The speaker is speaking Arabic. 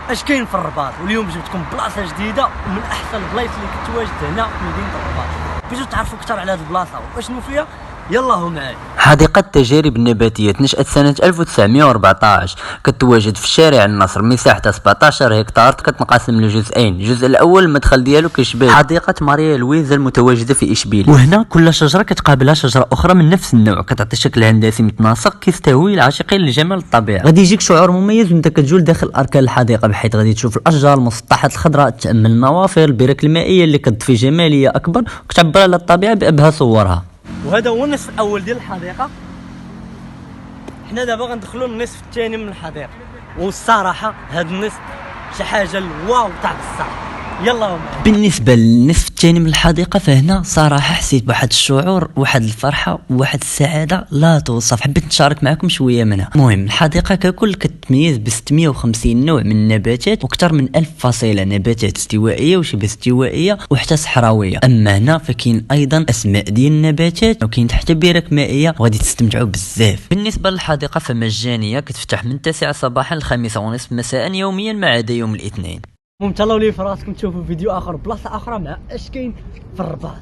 اش كاين في الرباط. واليوم جبتكم بلاصه جديده ومن احسن البلايص اللي كنت واجد هنا في مدينه الرباط. بغيتو تعرفوا اكثر على هذه البلاصه واشنو فيها، يلا هو معايا. حديقة التجارب النباتية نشأت سنة 1914، كتواجد في شارع النصر، مساحتها 17 هكتار، كتنقسم لجزئين. الجزء الأول المدخل ديالو كيشبه حديقة ماريا لويزا المتواجدة في إشبيلية، وهنا كل شجرة كتقابلها شجرة أخرى من نفس النوع، كتعطي شكل هندسي متناسق كيستهوي العاشقين لجمال الطبيعة. غادي يجيك شعور مميز وانت كتجول داخل أركان الحديقة، بحيث غادي تشوف الأشجار، المسطحات الخضراء، تأمل النوافذ، البرك المائية اللي كتضفي جمالية أكبر وكتعبر على الطبيعة بأبهى صورها. وهذا هو النصف الاول ديال الحديقه. حنا دابا غندخلوا للنصف الثاني من الحديقه، والصراحه هذا النصف شي حاجه الواو تاع بصح. يلا هو معايا. بالنسبه للنصف الثاني من الحديقه فهنا صراحه حسيت بواحد الشعور، واحد الفرحه، واحد السعاده لا توصف. حبيت نشارك معكم شويه منها. المهم الحديقه ككل كتميز ب 650 نوع من النباتات واكثر من 1000 فصيله، نباتات استوائيه وشبه استوائيه وحتى صحراويه. اما هنا فكاين ايضا اسماء ديال النباتات وكاين حتى برك مائيه وغادي تستمتعوا بزاف. بالنسبه للحديقه فمجانيه، كتفتح من 9 صباحا ل 5:30 مساء يوميا ما عدا يوم الاثنين. ممتلوا لي في راسكم تشوفوا فيديو اخر بلاصه اخرى مع اش كاين في الرباط.